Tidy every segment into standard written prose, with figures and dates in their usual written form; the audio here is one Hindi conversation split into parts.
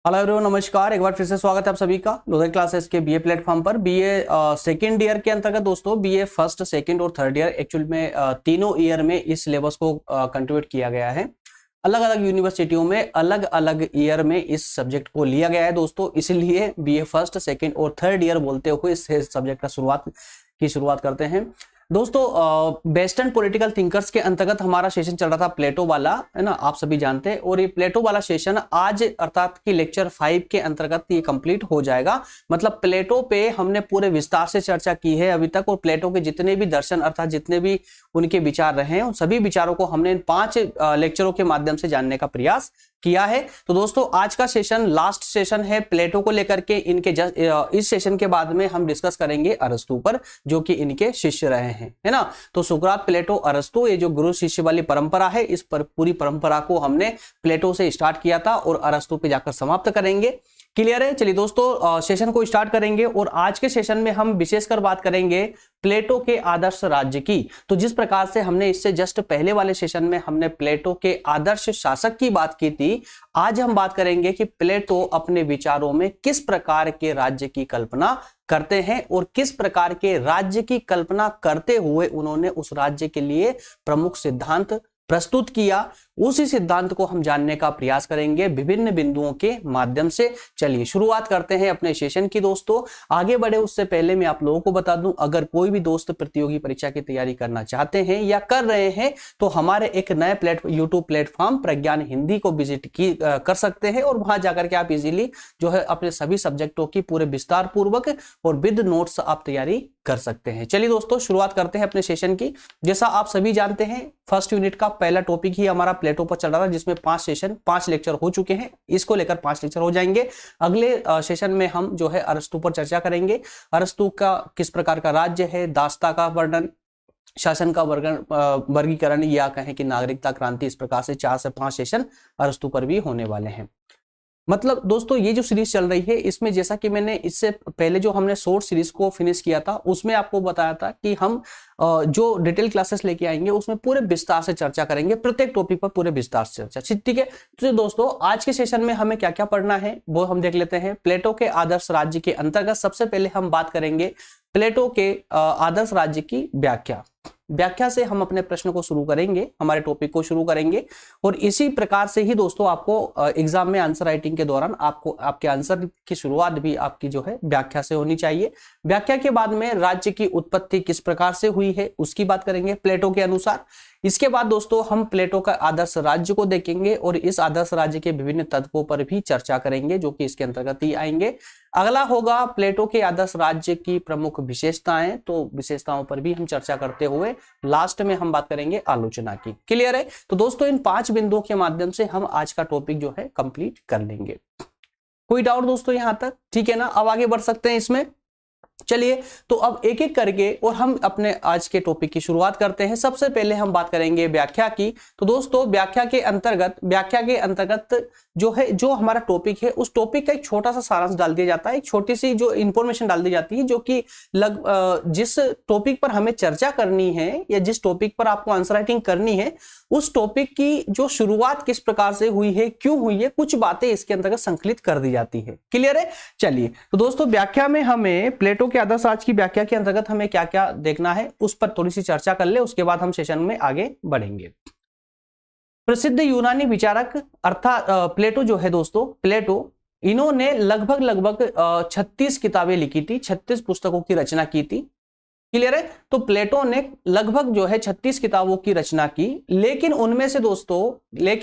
हेलो एवरीवन, नमस्कार। एक बार फिर से स्वागत है आप सभी का लोधर क्लासेस के बीए प्लेटफॉर्म पर। बीए सेकेंड ईयर के अंतर्गत दोस्तों बीए फर्स्ट, सेकेंड और थर्ड ईयर एक्चुअल में तीनों ईयर में इस सिलेबस को कंट्रीब्यूट किया गया है। अलग अलग यूनिवर्सिटियों में अलग अलग ईयर में इस सब्जेक्ट को लिया गया है दोस्तों, इसलिए बीए फर्स्ट, सेकेंड और थर्ड ईयर बोलते हुए इस सब्जेक्ट का शुरुआत करते हैं दोस्तों। वेस्टर्न पॉलिटिकल थिंकर्स के अंतर्गत हमारा सेशन चल रहा था प्लेटो वाला, है ना, आप सभी जानते हैं। और ये प्लेटो वाला सेशन आज अर्थात कि लेक्चर 5 के अंतर्गत ये कंप्लीट हो जाएगा। मतलब प्लेटो पे हमने पूरे विस्तार से चर्चा की है अभी तक, और प्लेटो के जितने भी दर्शन अर्थात जितने भी उनके विचार रहे हैं उन सभी विचारों को हमने इन 5 लेक्चरों के माध्यम से जानने का प्रयास किया है। तो दोस्तों आज का सेशन लास्ट सेशन है प्लेटो को लेकर के। इस सेशन के बाद में हम डिस्कस करेंगे अरस्तु पर, जो कि इनके शिष्य रहे हैं, है ना। तो सुकरात, प्लेटो, अरस्तु, ये जो गुरु शिष्य वाली परंपरा है, इस पर पूरी परंपरा को हमने प्लेटो से स्टार्ट किया था और अरस्तु पे जाकर समाप्त करेंगे। क्लियर है? चलिए दोस्तों सेशन को स्टार्ट करेंगे और आज के सेशन में हम विशेषकर बात करेंगे प्लेटो के आदर्श राज्य की। तो जिस प्रकार से हमने इससे जस्ट पहले वाले सेशन में हमने प्लेटो के आदर्श शासक की बात की थी, आज हम बात करेंगे कि प्लेटो अपने विचारों में किस प्रकार के राज्य की कल्पना करते हैं और किस प्रकार के राज्य की कल्पना करते हुए उन्होंने उस राज्य के लिए प्रमुख सिद्धांत प्रस्तुत किया। उसी सिद्धांत को हम जानने का प्रयास करेंगे विभिन्न बिंदुओं के माध्यम से। चलिए शुरुआत करते हैं अपने सेशन की दोस्तों। आगे बढ़े उससे पहले मैं आप लोगों को बता दूं, अगर कोई भी दोस्त प्रतियोगी परीक्षा की तैयारी करना चाहते हैं या कर रहे हैं तो हमारे एक नए यूट्यूब प्लेटफॉर्म प्रज्ञान हिंदी को विजिट कर सकते हैं और वहां जाकर के आप इजीली जो है अपने सभी सब्जेक्टों की पूरे विस्तार पूर्वक और विद नोट्स आप तैयारी कर सकते हैं। चलिए दोस्तों शुरुआत करते हैं अपने सेशन की। जैसा आप सभी जानते हैं फर्स्ट यूनिट का पहला टॉपिक ही हमारा प्लेटो पर चल रहा था, जिसमें 5 लेक्चर हो चुके हैं। इसको लेकर 5 लेक्चर हो जाएंगे। अगले सेशन में हम जो है अरस्तु पर चर्चा करेंगे। अरस्तु का किस प्रकार का राज्य है, दास्ता का वर्णन, शासन का वर्गीकरण या कहें कि नागरिकता क्रांति, इस प्रकार से 4 से 5 सेशन अरस्तु पर भी होने वाले हैं। मतलब दोस्तों ये जो सीरीज चल रही है इसमें जैसा कि मैंने इससे पहले जो हमने शॉर्ट सीरीज को फिनिश किया था उसमें आपको बताया था कि हम जो डिटेल क्लासेस लेके आएंगे उसमें पूरे विस्तार से चर्चा करेंगे, प्रत्येक टॉपिक पर पूरे विस्तार से चर्चा। ठीक है, तो दोस्तों आज के सेशन में हमें क्या क्या पढ़ना है वो हम देख लेते हैं। प्लेटो के आदर्श राज्य के अंतर्गत सबसे पहले हम बात करेंगे प्लेटो के आदर्श राज्य की व्याख्या से हम अपने प्रश्न को शुरू करेंगे, हमारे टॉपिक को शुरू करेंगे। और इसी प्रकार से ही दोस्तों आपको एग्जाम में आंसर राइटिंग के दौरान आपको आपके आंसर की शुरुआत भी आपकी जो है व्याख्या से होनी चाहिए। व्याख्या के बाद में राज्य की उत्पत्ति किस प्रकार से हुई है उसकी बात करेंगे प्लेटो के अनुसार। इसके बाद दोस्तों हम प्लेटो का आदर्श राज्य को देखेंगे और इस आदर्श राज्य के विभिन्न तत्वों पर भी चर्चा करेंगे जो कि इसके अंतर्गत ही आएंगे। अगला होगा प्लेटो के आदर्श राज्य की प्रमुख विशेषताएं, तो विशेषताओं पर भी हम चर्चा करते हुए लास्ट में हम बात करेंगे आलोचना की। क्लियर है? तो दोस्तों इन 5 बिंदुओं के माध्यम से हम आज का टॉपिक जो है कंप्लीट कर लेंगे। कोई डाउट दोस्तों यहां तक? ठीक है ना, अब आगे बढ़ सकते हैं इसमें। चलिए तो अब एक एक करके और हम अपने आज के टॉपिक की शुरुआत करते हैं। सबसे पहले हम बात करेंगे व्याख्या की। तो दोस्तों व्याख्या के अंतर्गत जो हमारा टॉपिक है उस टॉपिक का एक छोटा सा सारांश डाल दिया जाता है, एक छोटी सी जो इंफॉर्मेशन डाल दी जाती है जो कि जिस टॉपिक पर हमें चर्चा करनी है या जिस टॉपिक पर आपको आंसर राइटिंग करनी है उस टॉपिक की जो शुरुआत किस प्रकार से हुई है, क्यों हुई है, कुछ बातें इसके अंतर्गत संकलित कर दी जाती है। क्लियर है? चलिए तो दोस्तों व्याख्या में हमें प्लेटो के आदर्श राज्य की व्याख्या के अंतर्गत हमें क्या क्या देखना है उस पर थोड़ी सी चर्चा कर ले, उसके बाद हम सेशन में आगे बढ़ेंगे। प्रसिद्ध यूनानी विचारक अर्थात प्लेटो जो है दोस्तों, प्लेटो इन्होंने लगभग 36 किताबें लिखी थी, 36 पुस्तकों की रचना की थी। क्लियर है? तो प्लेटो ने लगभग जो है 36 किताबों की रचना की, लेकिन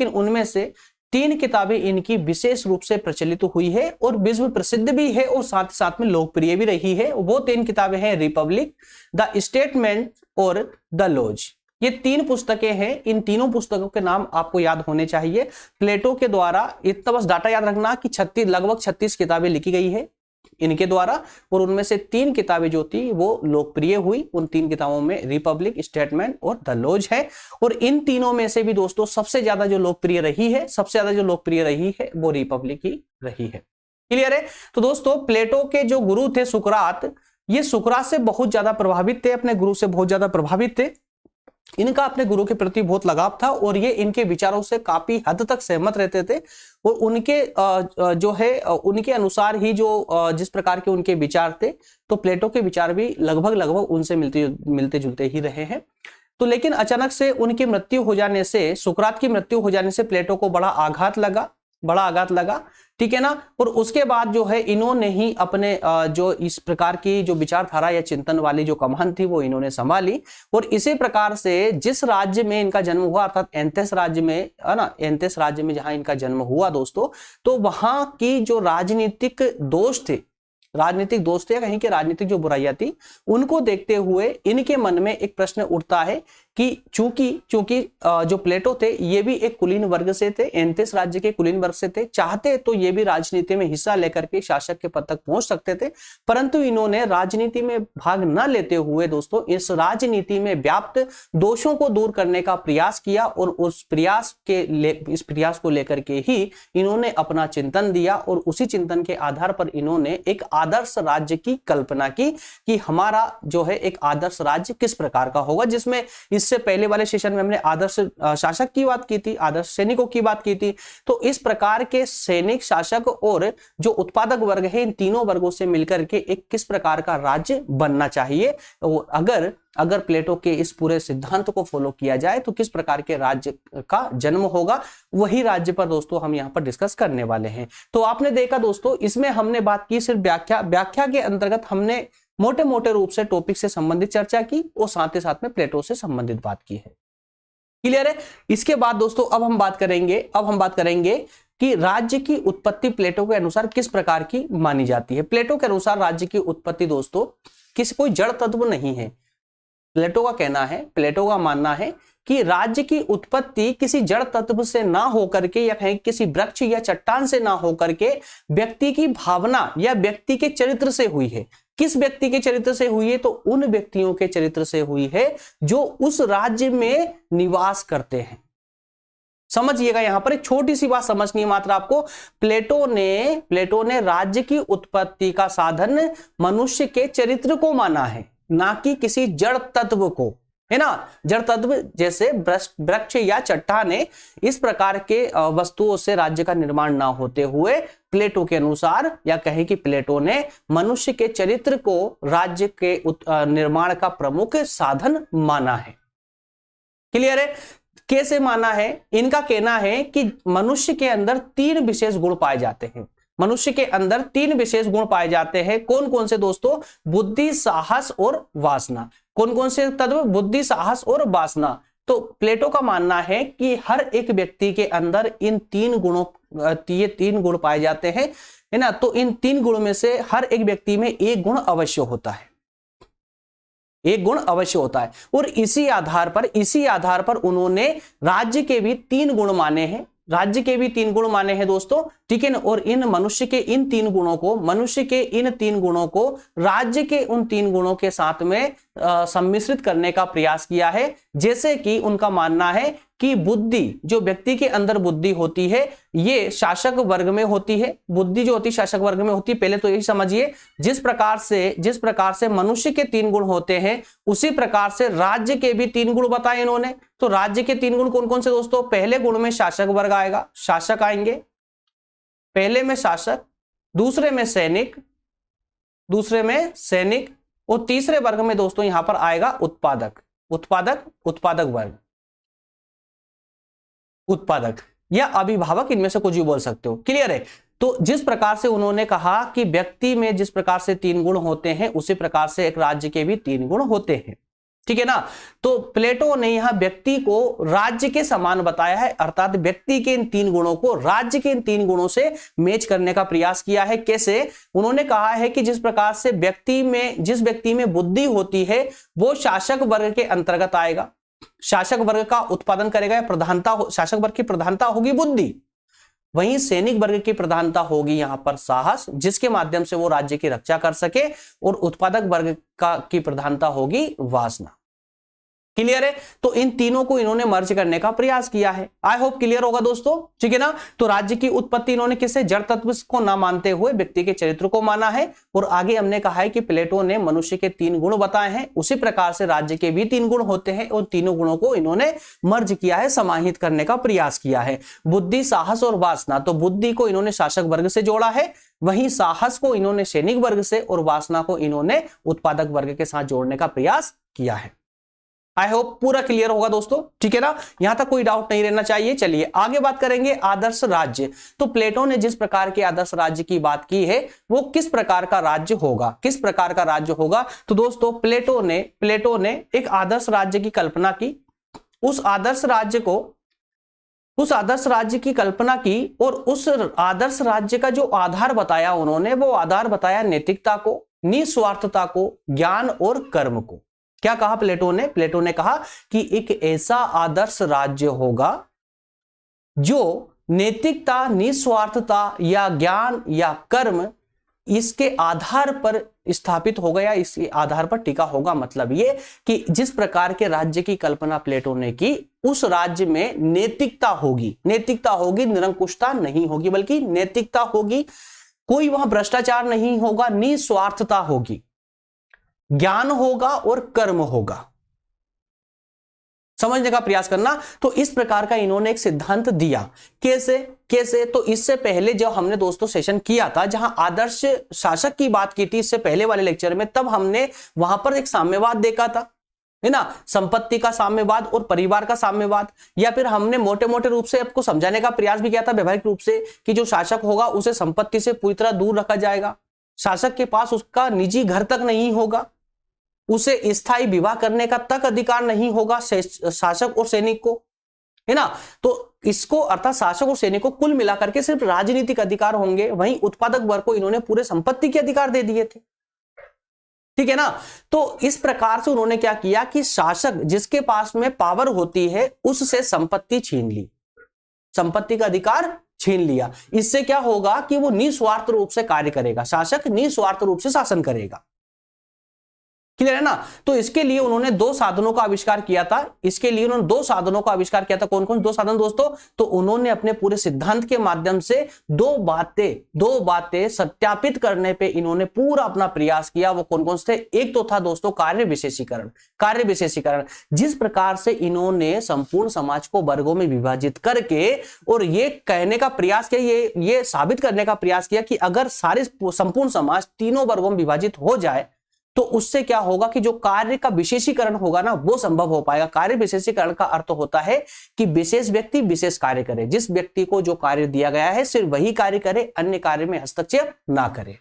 उनमें से 3 किताबें इनकी विशेष रूप से प्रचलित हुई है और विश्व प्रसिद्ध भी है और साथ साथ में लोकप्रिय भी रही है। वो 3 किताबें हैं रिपब्लिक, द स्टेटमेंट और द लॉज। ये 3 पुस्तकें हैं। इन तीनों पुस्तकों के नाम आपको याद होने चाहिए। प्लेटो के द्वारा इतना बस डाटा याद रखना कि लगभग 36 किताबें लिखी गई है इनके द्वारा और उनमें से 3 किताबें जो थी वो लोकप्रिय हुई। उन 3 किताबों में रिपब्लिक, स्टेटमेंट और द लॉज है। और इन तीनों में से भी दोस्तों सबसे ज्यादा जो लोकप्रिय रही है वो रिपब्लिक ही रही है। क्लियर है? तो दोस्तों प्लेटो के जो गुरु थे सुकरात, ये सुकरात से बहुत ज्यादा प्रभावित थे, अपने गुरु से बहुत ज्यादा प्रभावित थे इनका अपने गुरु के प्रति बहुत लगाव था और ये इनके विचारों से काफी हद तक सहमत रहते थे और उनके जो है उनके अनुसार ही जो जिस प्रकार के उनके विचार थे, तो प्लेटो के विचार भी लगभग उनसे मिलते जुलते ही रहे हैं। तो लेकिन अचानक से उनकी मृत्यु हो जाने से, सुकरात की मृत्यु हो जाने से प्लेटो को बड़ा आघात लगा, ठीक है ना। और उसके बाद जो है इन्होंने ही अपने जो इस प्रकार की जो विचारधारा या चिंतन वाली जो कमान थी वो इन्होंने संभाली और इसी प्रकार से जिस राज्य में इनका जन्म हुआ अर्थात एंथेस राज्य में, है ना, एंथेस राज्य में जहां इनका जन्म हुआ दोस्तों, तो वहां की जो राजनीतिक दोष थे या कहीं के राजनीतिक जो बुराइयां थी, उनको देखते हुए इनके मन में एक प्रश्न उठता है कि चूंकि जो प्लेटो थे ये भी एक कुलीन वर्ग से थे, एंथेस राज्य के कुलीन वर्ग से थे, चाहते तो ये भी राजनीति में हिस्सा लेकर के शासक के पद तक पहुंच सकते थे, परंतु इन्होंने राजनीति में भाग न लेते हुए दोस्तों इस राजनीति में व्याप्त दोषों को दूर करने का प्रयास किया और इस प्रयास को लेकर के ही इन्होंने अपना चिंतन दिया और उसी चिंतन के आधार पर इन्होंने एक आदर्श राज्य की कल्पना की कि हमारा जो है एक आदर्श राज्य किस प्रकार का होगा, जिसमें इससे पहले वाले सेशन में हमने आदर्श शासक की बात की थी, आदर्श सैनिकों की बात की थी। तो इस प्रकार के सैनिक, शासक और जो उत्पादक वर्ग है, इन तीनों वर्गों से मिलकर के एक किस प्रकार का राज्य बनना चाहिए, अगर प्लेटो के इस पूरे सिद्धांत को फॉलो किया जाए तो किस प्रकार के राज्य का जन्म होगा, वही राज्य पर दोस्तों हम यहाँ पर डिस्कस करने वाले हैं। तो आपने देखा दोस्तों, इसमें हमने बात की सिर्फ व्याख्या के अंतर्गत हमने मोटे मोटे रूप से टॉपिक से संबंधित चर्चा की और साथ ही साथ में प्लेटो से संबंधित बात की है। क्लियर है। इसके बाद दोस्तों अब हम बात करेंगे कि राज्य की उत्पत्ति प्लेटो के अनुसार किस प्रकार की मानी जाती है। प्लेटो के अनुसार राज्य की उत्पत्ति दोस्तों कोई जड़ तत्व नहीं है। प्लेटो का मानना है कि राज्य की उत्पत्ति किसी जड़ तत्व से ना होकर के या कहीं किसी वृक्ष या चट्टान से ना होकर के व्यक्ति की भावना या व्यक्ति के चरित्र से हुई है। किस व्यक्ति के चरित्र से हुई है? तो उन व्यक्तियों के चरित्र से हुई है जो उस राज्य में निवास करते हैं। समझिएगा, यहां पर एक छोटी सी बात समझनी है मात्र आपको। प्लेटो ने राज्य की उत्पत्ति का साधन मनुष्य के चरित्र को माना है, ना कि किसी जड़ तत्व को, है ना। जड़ तत्व जैसे वृक्ष या चट्टान, इस प्रकार के वस्तुओं से राज्य का निर्माण ना होते हुए प्लेटो के अनुसार, या कहें कि प्लेटो ने मनुष्य के चरित्र को राज्य के निर्माण का प्रमुख साधन माना है। क्लियर है। कैसे माना है? इनका कहना है कि मनुष्य के अंदर तीन विशेष गुण पाए जाते हैं। मनुष्य के अंदर तीन विशेष गुण पाए जाते हैं। कौन कौन से दोस्तों? बुद्धि, साहस और वासना। कौन कौन से तत्व? बुद्धि, साहस और वासना। तो प्लेटो का मानना है कि हर एक व्यक्ति के अंदर इन ये तीन गुण पाए जाते हैं, है ना। तो इन तीन गुणों में से हर एक व्यक्ति में एक गुण अवश्य होता है, और इसी आधार पर उन्होंने राज्य के भी तीन गुण माने हैं दोस्तों, ठीक है ना। और मनुष्य के इन तीन गुणों को राज्य के उन तीन गुणों के साथ में सम्मिश्रित करने का प्रयास किया है। जैसे कि उनका मानना है कि बुद्धि, जो व्यक्ति के अंदर बुद्धि होती है, ये शासक वर्ग में होती है। बुद्धि जो होती है शासक वर्ग में होती है। पहले तो यही समझिए, जिस प्रकार से मनुष्य के तीन गुण होते हैं, उसी प्रकार से राज्य के भी तीन गुण बताए इन्होंने। तो राज्य के तीन गुण कौन कौन से दोस्तों? पहले गुण में शासक वर्ग आएगा, शासक आएंगे पहले में, शासक, दूसरे में सैनिक, और तीसरे वर्ग में दोस्तों यहां पर आएगा उत्पादक या अभिभावक, इनमें से कुछ भी बोल सकते हो। क्लियर है। तो जिस प्रकार से उन्होंने कहा कि व्यक्ति में जिस प्रकार से तीन गुण होते हैं, उसी प्रकार से एक राज्य के भी तीन गुण होते हैं, ठीक है ना। तो प्लेटो ने यहां व्यक्ति को राज्य के समान बताया है, अर्थात व्यक्ति के इन तीन गुणों को राज्य के इन तीन गुणों से मैच करने का प्रयास किया है। कैसे? उन्होंने कहा है कि जिस प्रकार से जिस व्यक्ति में बुद्धि होती है, वो शासक वर्ग के अंतर्गत आएगा, शासक वर्ग का उत्पादन करेगा, शासक वर्ग की प्रधानता होगी बुद्धि। वहीं सैनिक वर्ग की प्रधानता होगी यहां पर साहस, जिसके माध्यम से वो राज्य की रक्षा कर सके, और उत्पादक वर्ग की प्रधानता होगी वासना। क्लियर है? तो इन तीनों को इन्होंने मर्ज करने का प्रयास किया है। आई होप क्लियर होगा दोस्तों, ठीक है ना। तो राज्य की उत्पत्ति इन्होंने किससे, जड़ तत्व को ना मानते हुए व्यक्ति के चरित्र को माना है। और आगे हमने कहा है कि प्लेटो ने मनुष्य के 3 गुण बताए हैं, उसी प्रकार से राज्य के भी 3 गुण होते हैं। उन तीनों गुणों को इन्होंने मर्ज किया है, समाहित करने का प्रयास किया है। बुद्धि, साहस और वासना, तो बुद्धि को इन्होंने शासक वर्ग से जोड़ा है, वहीं साहस को इन्होंने सैनिक वर्ग से और वासना को इन्होंने उत्पादक वर्ग के साथ जोड़ने का प्रयास किया है। आई होप पूरा क्लियर होगा दोस्तों, ठीक है ना, यहां तक कोई डाउट नहीं रहना चाहिए। चलिए आगे बात करेंगे आदर्श राज्य। तो प्लेटो ने जिस प्रकार के आदर्श राज्य की बात की है वो किस प्रकार का राज्य होगा, किस प्रकार का राज्य होगा। तो दोस्तों प्लेटो ने एक आदर्श राज्य की कल्पना की। उस आदर्श राज्य की कल्पना की और उस आदर्श राज्य का जो आधार बताया उन्होंने, वो आधार बताया नैतिकता को, निस्वार्थता को, ज्ञान और कर्म को। क्या कहा प्लेटो ने? प्लेटो ने कहा कि एक ऐसा आदर्श राज्य होगा जो नैतिकता, निस्वार्थता या ज्ञान या कर्म इसके आधार पर स्थापित होगा या इसके आधार पर टिका होगा। मतलब ये कि जिस प्रकार के राज्य की कल्पना प्लेटो ने की, उस राज्य में नैतिकता होगी, निरंकुशता नहीं होगी, बल्कि नैतिकता होगी, कोई वहां भ्रष्टाचार नहीं होगा, निस्वार्थता होगी, ज्ञान होगा और कर्म होगा। समझने का प्रयास करना। तो इस प्रकार का इन्होंने एक सिद्धांत दिया। कैसे? तो इससे पहले जब हमने दोस्तों सेशन किया था जहां आदर्श शासक की बात की थी, इससे पहले वाले लेक्चर में, तब हमने वहां पर एक साम्यवाद देखा था, है ना, संपत्ति का साम्यवाद और परिवार का साम्यवाद। या फिर हमने मोटे मोटे रूप से आपको समझाने का प्रयास भी किया था व्यवहारिक रूप से कि जो शासक होगा उसे संपत्ति से पूरी तरह दूर रखा जाएगा, शासक के पास उसका निजी घर तक नहीं होगा, उसे स्थायी विवाह करने का तक अधिकार नहीं होगा शासक और सैनिक को, है ना। तो इसको अर्थात शासक और सैनिक को कुल मिलाकर के सिर्फ राजनीतिक अधिकार होंगे। वहीं उत्पादक वर्ग को इन्होंने पूरे संपत्ति के अधिकार दे दिए थे, ठीक है ना। तो इस प्रकार से उन्होंने क्या किया कि शासक जिसके पास में पावर होती है उससे संपत्ति छीन ली, संपत्ति का अधिकार छीन लिया। इससे क्या होगा कि वो निस्वार्थ रूप से कार्य करेगा, शासक निस्वार्थ रूप से शासन करेगा। क्लियर है ना। तो इसके लिए उन्होंने 2 साधनों का आविष्कार किया था। कौन कौन 2 साधन दोस्तों? तो उन्होंने अपने पूरे सिद्धांत के माध्यम से 2 बातें सत्यापित करने पे इन्होंने पूरा अपना प्रयास किया। वो कौन कौन से थे? एक तो था दोस्तों कार्य विशेषीकरण। जिस प्रकार से इन्होंने संपूर्ण समाज को वर्गों में विभाजित करके और ये कहने का प्रयास किया, ये साबित करने का प्रयास किया कि अगर सारे संपूर्ण समाज 3 वर्गों में विभाजित हो जाए तो उससे क्या होगा कि जो कार्य का विशेषीकरण होगा ना वो संभव हो पाएगा। कार्य विशेषीकरण का अर्थ होता है कि विशेष व्यक्ति विशेष कार्य करे, जिस व्यक्ति को जो कार्य दिया गया है सिर्फ वही कार्य करे, अन्य कार्य में हस्तक्षेप ना करे।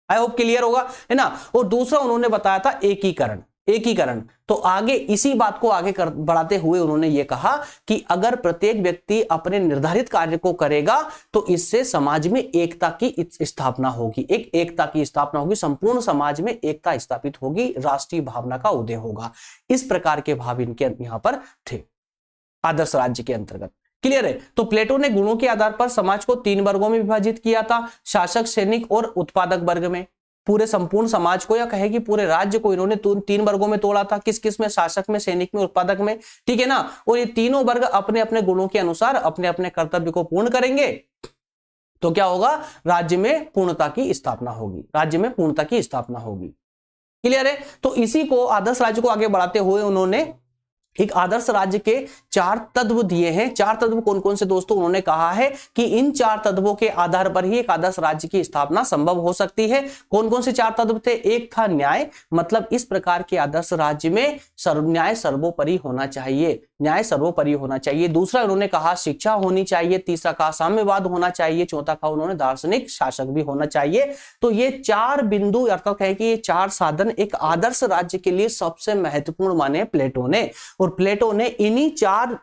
आई होप क्लियर होगा, है ना। और दूसरा उन्होंने बताया था एकीकरण। तो आगे इसी बात को आगे बढ़ाते हुए उन्होंने ये कहा कि अगर प्रत्येक व्यक्ति अपने निर्धारित कार्य को करेगा तो इससे समाज में एकता की स्थापना होगी, एकता की स्थापना होगी, संपूर्ण समाज में एकता स्थापित होगी, राष्ट्रीय भावना का उदय होगा। इस प्रकार के भाव इनके यहां पर थे आदर्श राज्य के अंतर्गत। क्लियर है। तो प्लेटो ने गुणों के आधार पर समाज को 3 वर्गों में विभाजित किया था, शासक, सैनिक और उत्पादक वर्ग में। पूरे संपूर्ण समाज को या कहे कि पूरे राज्य को इन्होंने 3 वर्गों में तोड़ा था। किस में? शासक में, सैनिक में, उत्पादक में, ठीक है ना। और ये तीनों वर्ग अपने अपने गुणों के अनुसार अपने अपने कर्तव्य को पूर्ण करेंगे तो क्या होगा? राज्य में पूर्णता की स्थापना होगी। क्लियर है। तो इसी को आदर्श राज्य को आगे बढ़ाते हुए उन्होंने एक आदर्श राज्य के 4 तत्व दिए हैं। 4 तत्व कौन कौन से दोस्तों? उन्होंने कहा है कि इन 4 तत्वों के आधार पर ही एक आदर्श राज्य की स्थापना संभव हो सकती है। कौन कौन से 4 तत्व थे? एक था न्याय, मतलब इस प्रकार के आदर्श राज्य में न्याय सर्वोपरि होना चाहिए। दूसरा उन्होंने कहा शिक्षा होनी चाहिए। तीसरा कहा साम्यवाद होना चाहिए। चौथा कहा उन्होंने दार्शनिक शासक भी होना चाहिए। तो ये 4 बिंदु अर्थात कहे कि ये 4 साधन एक आदर्श राज्य के लिए सबसे महत्वपूर्ण माने प्लेटो ने। और प्लेटो ने इन्हीं 4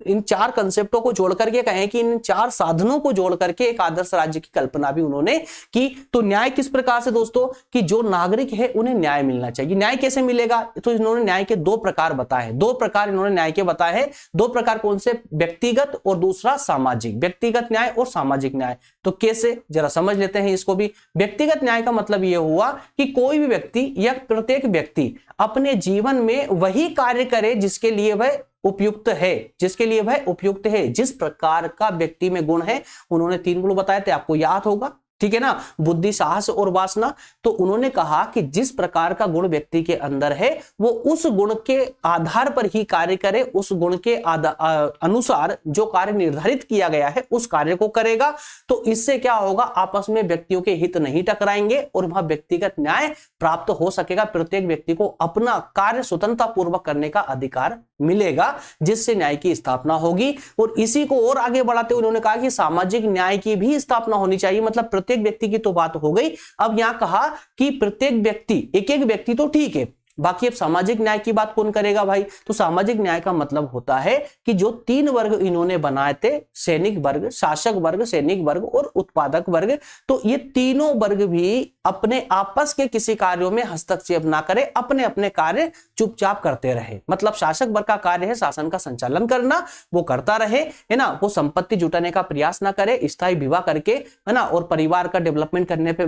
इन चार कंसेप्टों को जोड़ करके कहें कि इन चार साधनों को जोड़ करके एक आदर्श राज्य की कल्पना भी उन्होंने की। तो न्याय किस प्रकार से दोस्तों, कि जो नागरिक है उन्हें न्याय मिलना चाहिए। न्याय कैसे मिलेगा, तो इन्होंने न्याय के दो प्रकार बताए, दो प्रकार इन्होंने न्याय के बताए हैं। दो प्रकार कौन से, व्यक्तिगत और दूसरा सामाजिक, व्यक्तिगत न्याय और सामाजिक न्याय। तो कैसे, जरा समझ लेते हैं इसको भी। व्यक्तिगत न्याय का मतलब यह हुआ कि कोई भी व्यक्ति या प्रत्येक व्यक्ति अपने जीवन में वही कार्य करे जिसके लिए वह उपयुक्त है, जिसके लिए वह उपयुक्त है। जिस प्रकार का व्यक्ति में गुण है, उन्होंने 3 गुण बताए थे, आपको याद होगा, ठीक है ना, बुद्धि, साहस और वासना। तो उन्होंने कहा कि जिस प्रकार का गुण व्यक्ति के अंदर है वो उस गुण के आधार पर ही कार्य करे, उस गुण के अनुसार जो कार्य निर्धारित किया गया है उस कार्य को करेगा। तो इससे क्या होगा, आपस में व्यक्तियों के हित नहीं टकराएंगे और वह व्यक्तिगत न्याय प्राप्त हो सकेगा। प्रत्येक व्यक्ति को अपना कार्य स्वतंत्रता पूर्वक करने का अधिकार मिलेगा, जिससे न्याय की स्थापना होगी। और इसी को और आगे बढ़ाते हुए उन्होंने कहा कि सामाजिक न्याय की भी स्थापना होनी चाहिए। मतलब प्रत्येक व्यक्ति की तो बात हो गई, अब यहां कहा कि प्रत्येक व्यक्ति, एक एक व्यक्ति तो ठीक है, बाकी अब सामाजिक न्याय की बात कौन करेगा भाई। तो सामाजिक न्याय का मतलब होता है कि जो 3 वर्ग इन्होंने बनाए थे, सैनिक वर्ग, शासक वर्ग, सैनिक वर्ग और उत्पादक वर्ग, तो ये तीनों वर्ग भी अपने आपस के किसी कार्यों में हस्तक्षेप ना करे, अपने अपने कार्य चुपचाप करते रहे। मतलब शासक वर्ग का कार्य है शासन का संचालन करना, वो करता रहे, है ना, वो संपत्ति जुटाने का प्रयास ना करे, स्थायी विवाह करके, है ना, और परिवार का डेवलपमेंट करने पे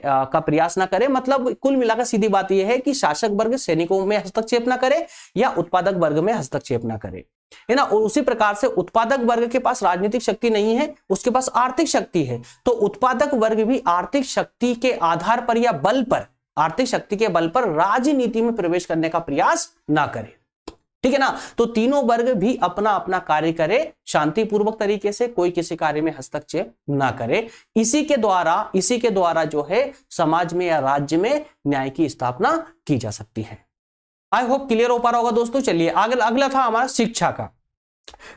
का प्रयास ना करे। मतलब कुल मिलाकर सीधी बात यह है कि शासक वर्ग सैनिकों में हस्तक्षेप ना करे या उत्पादक वर्ग में हस्तक्षेप ना करे, है ना। और उसी प्रकार से उत्पादक वर्ग के पास राजनीतिक शक्ति नहीं है, उसके पास आर्थिक शक्ति है। तो उत्पादक वर्ग भी आर्थिक शक्ति के आधार पर या बल पर, आर्थिक शक्ति के बल पर राजनीति में प्रवेश करने का प्रयास ना करे, ठीक है ना। तो तीनों वर्ग भी अपना अपना कार्य करे शांतिपूर्वक तरीके से, कोई किसी कार्य में हस्तक्षेप ना करे। इसी के द्वारा जो है समाज में या राज्य में न्याय की स्थापना की जा सकती है। आई होप क्लियर हो पा रहा होगा दोस्तों। चलिए अगला था हमारा शिक्षा का।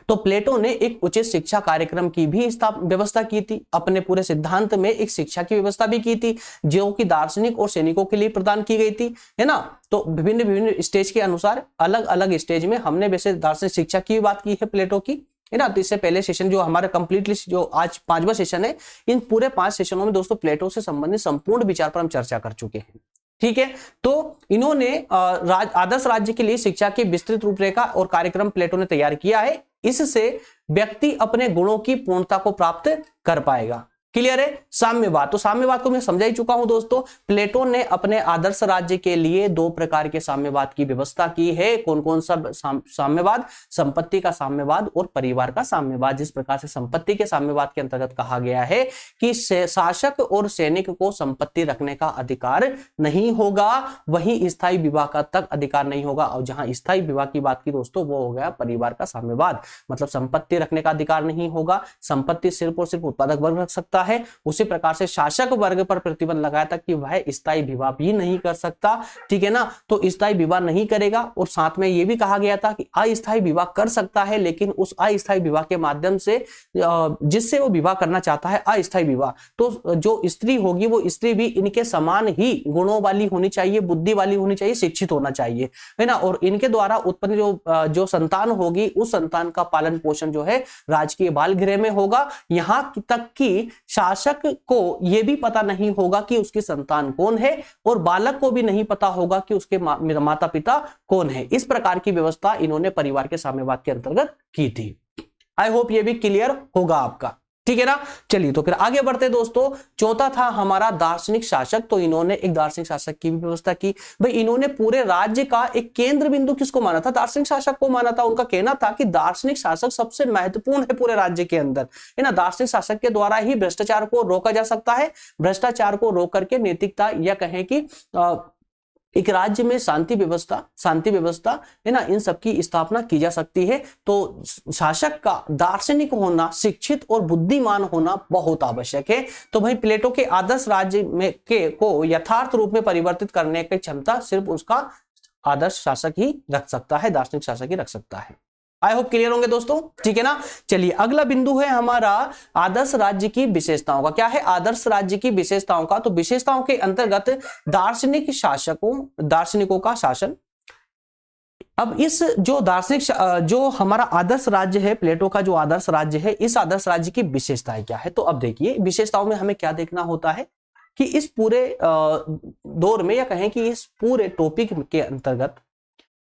तो प्लेटो ने एक उचित शिक्षा कार्यक्रम की भी व्यवस्था की थी, अपने पूरे सिद्धांत में एक शिक्षा की व्यवस्था भी की थी, जो कि दार्शनिक और सैनिकों के लिए प्रदान की गई थी, है ना। तो विभिन्न स्टेज के अनुसार अलग अलग स्टेज में हमने वैसे दार्शनिक शिक्षा की बात की है प्लेटो की, है ना। तो इससे पहले सेशन जो हमारा कंप्लीटली जो आज 5वां सेशन है, इन पूरे 5 सेशनों में दोस्तों प्लेटो से संबंधित संपूर्ण विचार पर हम चर्चा कर चुके हैं, ठीक है। तो इन्होंने आदर्श राज्य के लिए शिक्षा की विस्तृत रूपरेखा और कार्यक्रम प्लेटो ने तैयार किया है। इससे व्यक्ति अपने गुणों की पूर्णता को प्राप्त कर पाएगा। क्लियर है। साम्यवाद, तो साम्यवाद को मैं समझा ही चुका हूं दोस्तों। प्लेटो ने अपने आदर्श राज्य के लिए 2 प्रकार के साम्यवाद की व्यवस्था की है। कौन कौन सा साम्यवाद, संपत्ति का साम्यवाद और परिवार का साम्यवाद। जिस प्रकार से संपत्ति के साम्यवाद के अंतर्गत कहा गया है कि शासक और सैनिक को संपत्ति रखने का अधिकार नहीं होगा, वहीं स्थायी विवाह का तक अधिकार नहीं होगा। और जहां स्थायी विवाह की बात की दोस्तों, वो हो गया परिवार का साम्यवाद। मतलब संपत्ति रखने का अधिकार नहीं होगा, संपत्ति सिर्फ और सिर्फ उत्पादक वर्ग रख सकता है। उसी प्रकार से शासक वर्ग पर प्रतिबंध लगाया था कि वह स्थायी विवाह भी नहीं कर सकता, ठीक है ना। तो स्थायी विवाह नहीं करेगा। और साथ में यह भी कहा गया था कि अस्थायी विवाह कर सकता है, लेकिन उस अस्थायी विवाह के माध्यम से जिससे वो विवाह करना चाहता है अस्थायी विवाह, तो जो स्त्री होगी वो स्त्री भी इनके समान ही गुणों वाली होनी चाहिए, बुद्धि वाली होनी चाहिए, शिक्षित होना चाहिए, है ना। और इनके द्वारा उत्पन्न जो संतान होगी, उस संतान का पालन पोषण जो है राजकीय बाल गृह में होगा। यहां तक कि शासक को यह भी पता नहीं होगा कि उसकी संतान कौन है, और बालक को भी नहीं पता होगा कि उसके माता पिता कौन है। इस प्रकार की व्यवस्था इन्होंने परिवार के साम्यवाद के अंतर्गत की थी। आई होप ये भी क्लियर होगा आपका, ठीक है ना। चलिए तो फिर आगे बढ़ते दोस्तों। चौथा था हमारा दार्शनिक शासक। तो इन्होंने एक दार्शनिक शासक की भी व्यवस्था की। भाई इन्होंने पूरे राज्य का एक केंद्र बिंदु किसको माना था? दार्शनिक शासक को माना था। उनका कहना था कि दार्शनिक शासक सबसे महत्वपूर्ण है पूरे राज्य के अंदर, है ना। दार्शनिक शासक के द्वारा ही भ्रष्टाचार को रोका जा सकता है। भ्रष्टाचार को रोक करके नैतिकता या कहें कि एक राज्य में शांति व्यवस्था है ना, इन सब की स्थापना की जा सकती है। तो शासक का दार्शनिक होना, शिक्षित और बुद्धिमान होना बहुत आवश्यक है। तो भाई प्लेटो के आदर्श राज्य में को यथार्थ रूप में परिवर्तित करने की क्षमता सिर्फ उसका आदर्श शासक ही रख सकता है, दार्शनिक शासक ही रख सकता है। आई होप क्लियर होंगे दोस्तों, ठीक है ना। चलिए अगला बिंदु है हमारा आदर्श राज्य की विशेषताओं का। क्या है आदर्श राज्य की विशेषताओं का? तो विशेषताओं के अंतर्गत दार्शनिकों का शासन, अब इस जो दार्शनिक जो हमारा आदर्श राज्य है, प्लेटो का जो आदर्श राज्य है, इस आदर्श राज्य की विशेषताएं क्या है? तो अब देखिए विशेषताओं में हमें क्या देखना होता है कि इस पूरे दौर में, या कहें कि इस पूरे टॉपिक के अंतर्गत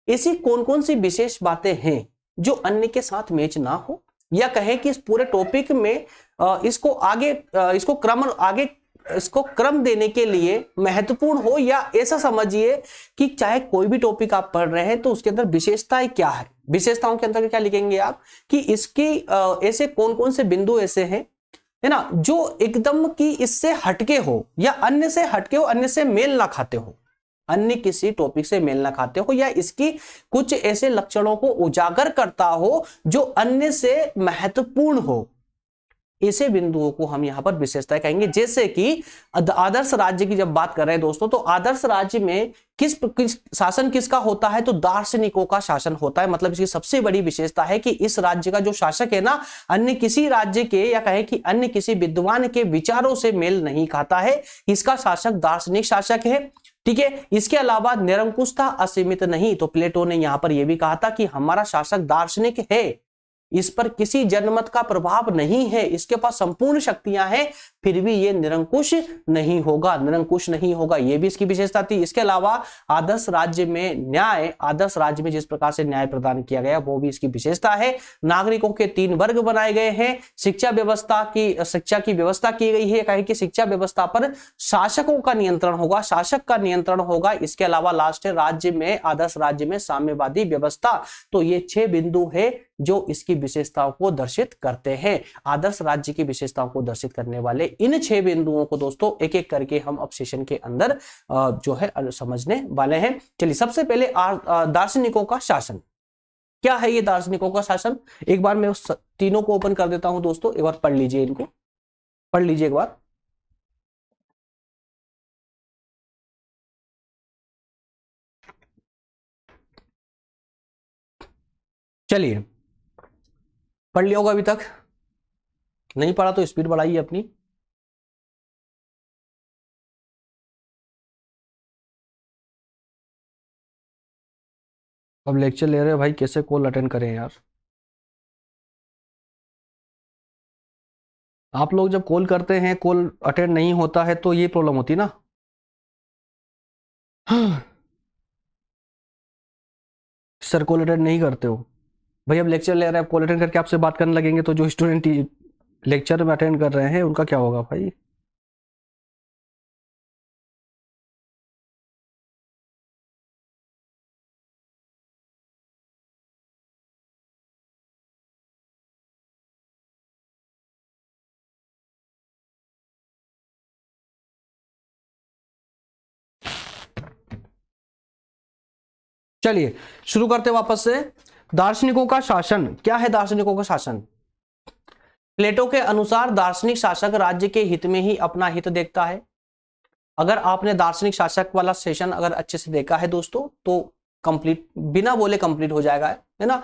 ऐसी कौन कौन सी विशेष बातें हैं जो अन्य के साथ मैच ना हो, या कहें कि इस पूरे टॉपिक में इसको क्रम देने के लिए महत्वपूर्ण हो, या ऐसा समझिए कि चाहे कोई भी टॉपिक आप पढ़ रहे हैं तो उसके अंदर विशेषताएं क्या है। विशेषताओं के अंदर क्या लिखेंगे आप कि इसकी ऐसे कौन कौन से बिंदु ऐसे हैं, है ना, जो एकदम कि इससे हटके हो, या अन्य से हटके हो, अन्य से मेल ना खाते हो, अन्य किसी टॉपिक से मेल ना खाते हो, या इसकी कुछ ऐसे लक्षणों को उजागर करता हो जो अन्य से महत्वपूर्ण हो। ऐसे बिंदुओं को हम यहां पर विशेषताएं कहेंगे। जैसे कि आदर्श राज्य की जब बात कर रहे हैं दोस्तों, तो आदर्श राज्य में किस शासन किसका होता है? तो दार्शनिकों का शासन होता है। मतलब इसकी सबसे बड़ी विशेषता है कि इस राज्य का जो शासक है ना, अन्य किसी राज्य के, या कहे कि अन्य किसी विद्वान के विचारों से मेल नहीं खाता है। इसका शासक दार्शनिक शासक है। ठीक है। इसके अलावा निरंकुशता, असीमित नहीं। तो प्लेटो ने यहां पर यह भी कहा था कि हमारा शासक दार्शनिक है, इस पर किसी जनमत का प्रभाव नहीं है, इसके पास संपूर्ण शक्तियां हैं, फिर भी ये निरंकुश नहीं होगा, निरंकुश नहीं होगा, ये भी इसकी विशेषता थी। इसके अलावा आदर्श राज्य में न्याय, आदर्श राज्य में जिस प्रकार से न्याय प्रदान किया गया वो भी इसकी विशेषता है। नागरिकों के 3 वर्ग बनाए गए हैं। शिक्षा की व्यवस्था की गई है। कहे कि शिक्षा व्यवस्था पर शासकों का नियंत्रण होगा, शासक का नियंत्रण होगा। इसके अलावा लास्ट है राज्य में, आदर्श राज्य में साम्यवादी व्यवस्था। तो ये 6 बिंदु है जो इसकी विशेषताओं को दर्शित करते हैं। आदर्श राज्य की विशेषताओं को दर्शित करने वाले इन 6 बिंदुओं को दोस्तों एक एक करके हम अब सेशन के अंदर जो है समझने वाले हैं। चलिए, सबसे पहले दार्शनिकों का शासन क्या है? ये दार्शनिकों का शासन, एक बार मैं उस तीनों को ओपन कर देता हूं दोस्तों, एक बार पढ़ लीजिए, इनको पढ़ लीजिए एक बार। चलिए, पढ़ लिया होगा अभी तक? नहीं पढ़ा तो स्पीड बढ़ाइए अपनी। अब लेक्चर ले रहे हैं भाई, कैसे कॉल अटेंड करें यार? आप लोग जब कॉल करते हैं, कॉल अटेंड नहीं होता है तो ये प्रॉब्लम होती ना। सर कॉल अटेंड नहीं करते हो भाई, अब लेक्चर ले रहे हैं, कॉल अटेंड करके आपसे बात करने लगेंगे तो जो स्टूडेंट लेक्चर में अटेंड कर रहे हैं उनका क्या होगा भाई? चलिए शुरू करते वापस से। दार्शनिकों का शासन क्या है? दार्शनिकों का शासन, प्लेटो के अनुसार दार्शनिक शासक राज्य के हित में ही अपना हित देखता है। अगर आपने दार्शनिक शासक वाला सेशन अगर अच्छे से देखा है दोस्तों तो कंप्लीट, बिना बोले कंप्लीट हो जाएगा, है ना।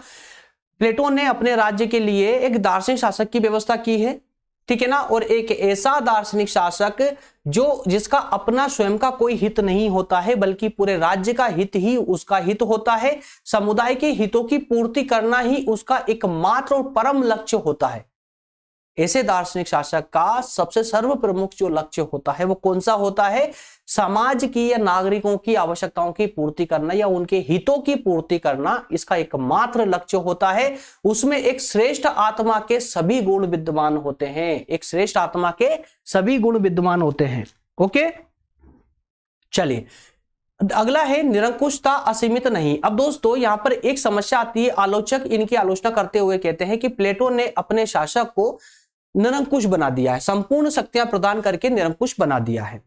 प्लेटो ने अपने राज्य के लिए एक दार्शनिक शासक की व्यवस्था की है, ठीक है ना, और एक ऐसा दार्शनिक शासक जिसका अपना स्वयं का कोई हित नहीं होता है, बल्कि पूरे राज्य का हित ही उसका हित होता है। समुदाय के हितों की पूर्ति करना ही उसका एकमात्र और परम लक्ष्य होता है। ऐसे दार्शनिक शासक का सबसे सर्व प्रमुख जो लक्ष्य होता है वो कौन सा होता है? समाज की या नागरिकों की आवश्यकताओं की पूर्ति करना या उनके हितों की पूर्ति करना इसका एकमात्र लक्ष्य होता है। उसमें एक श्रेष्ठ आत्मा के सभी गुण विद्यमान होते हैं, एक श्रेष्ठ आत्मा के सभी गुण विद्यमान होते हैं। ओके, चलिए अगला है निरंकुशता, असीमित नहीं। अब दोस्तों यहां पर एक समस्या आती है, आलोचक इनकी आलोचना करते हुए कहते हैं कि प्लेटो ने अपने शासक को निरंकुश बना दिया है, संपूर्ण शक्तियां प्रदान करके निरंकुश बना दिया है।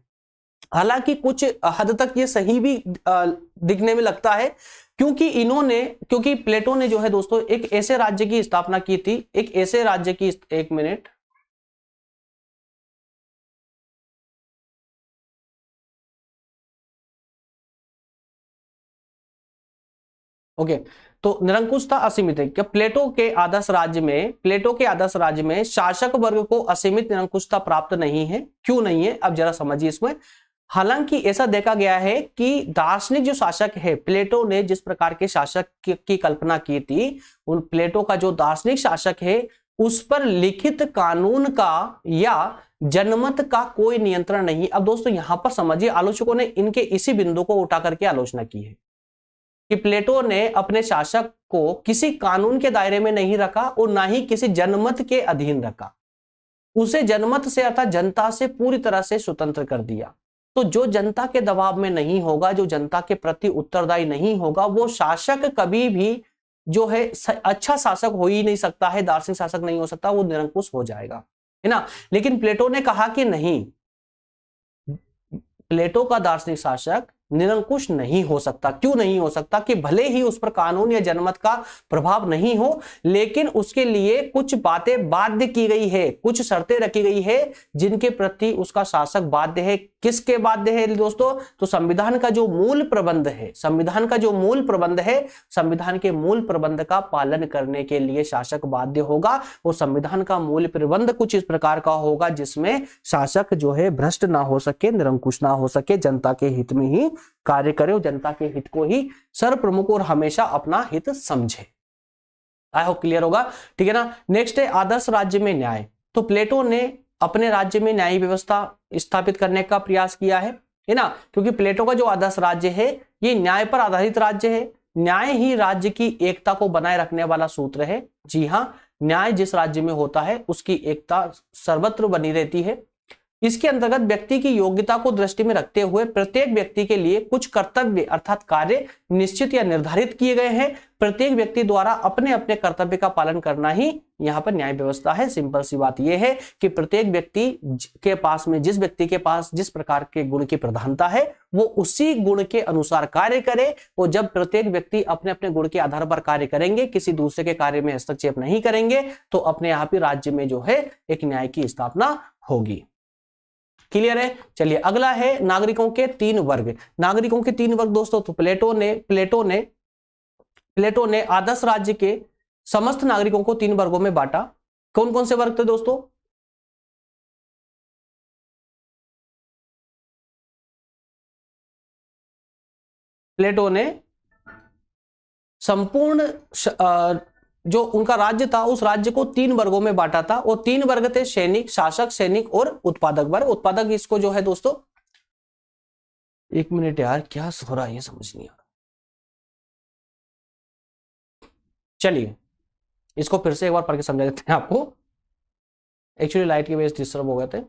हालांकि कुछ हद तक ये सही भी दिखने में लगता है, क्योंकि प्लेटो ने जो है दोस्तों एक ऐसे राज्य की स्थापना की थी, एक ऐसे राज्य की, एक मिनट, ओके, तो निरंकुशता असीमित है क्या? प्लेटो के आदर्श राज्य में शासक वर्ग को असीमित निरंकुशता प्राप्त नहीं है। क्यों नहीं है? अब जरा समझिए इसमें। हालांकि ऐसा देखा गया है कि दार्शनिक जो शासक है, प्लेटो ने जिस प्रकार के शासक की कल्पना की थी, उन प्लेटो का जो दार्शनिक शासक है उस पर लिखित कानून का या जनमत का कोई नियंत्रण नहीं। अब दोस्तों यहां पर समझिए, आलोचकों ने इनके इसी बिंदु को उठा करके आलोचना की है कि प्लेटो ने अपने शासक को किसी कानून के दायरे में नहीं रखा और ना ही किसी जनमत के अधीन रखा, उसे जनमत से अर्थात जनता से पूरी तरह से स्वतंत्र कर दिया। तो जो जनता के दबाव में नहीं होगा, जो जनता के प्रति उत्तरदायी नहीं होगा, वो शासक कभी भी जो है अच्छा शासक हो ही नहीं सकता है, दार्शनिक शासक नहीं हो सकता, वो निरंकुश हो जाएगा, है ना। लेकिन प्लेटो ने कहा कि नहीं, प्लेटो का दार्शनिक शासक निरंकुश नहीं हो सकता। क्यों नहीं हो सकता? कि भले ही उस पर कानून या जनमत का प्रभाव नहीं हो, लेकिन उसके लिए कुछ बातें बाध्य की गई है, कुछ शर्तें रखी गई है जिनके प्रति उसका शासक बाध्य है। किसके बाध्य है दोस्तों? तो संविधान का जो मूल प्रबंध है, संविधान का जो मूल प्रबंध है, संविधान के मूल प्रबंध का पालन करने के लिए शासक बाध्य होगा। और संविधान का मूल प्रबंध कुछ इस प्रकार का होगा जिसमें शासक जो है भ्रष्ट ना हो सके, निरंकुश ना हो सके, जनता के हित में ही कार्य करे और जनता के हित को ही सर्वप्रमुख और हमेशा अपना हित समझे। आई होप क्लियर होगा, ठीक है ना। नेक्स्ट है आदर्श राज्य में न्याय। तो प्लेटो ने अपने राज्य में न्यायिक व्यवस्था स्थापित करने का प्रयास किया है ना, क्योंकि प्लेटो का जो आदर्श राज्य है ये न्याय पर आधारित राज्य है। न्याय ही राज्य की एकता को बनाए रखने वाला सूत्र है। जी हाँ, न्याय जिस राज्य में होता है उसकी एकता सर्वत्र बनी रहती है। इसके अंतर्गत व्यक्ति की योग्यता को दृष्टि में रखते हुए प्रत्येक व्यक्ति के लिए कुछ कर्तव्य अर्थात कार्य निश्चित या निर्धारित किए गए हैं। प्रत्येक व्यक्ति द्वारा अपने अपने कर्तव्य का पालन करना ही यहाँ पर न्याय व्यवस्था है। सिंपल सी बात यह है कि प्रत्येक व्यक्ति के पास में, जिस व्यक्ति के पास जिस प्रकार के गुण की प्रधानता है, वो उसी गुण के अनुसार कार्य करे। और जब प्रत्येक व्यक्ति अपने अपने गुण के आधार पर कार्य करेंगे, किसी दूसरे के कार्य में हस्तक्षेप नहीं करेंगे, तो अपने यहाँ पे राज्य में जो है एक न्याय की स्थापना होगी। क्लियर है? चलिए अगला है नागरिकों के 3 वर्ग। नागरिकों के 3 वर्ग दोस्तों, तो प्लेटो ने आदर्श राज्य के समस्त नागरिकों को 3 वर्गों में बांटा। कौन कौन से वर्ग थे दोस्तों? प्लेटो ने संपूर्ण जो उनका राज्य था उस राज्य को 3 वर्गों में बांटा था। और 3 वर्ग थे, सैनिक, शासक, सैनिक और उत्पादक वर्ग। उत्पादक इसको जो है दोस्तों, 1 मिनट यार, क्या हो रहा है ये समझ नहीं आ रहा। चलिए इसको फिर से एक बार पढ़ के समझा देते हैं आपको। एक्चुअली लाइट की वजह से डिस्टर्ब हो गए थे।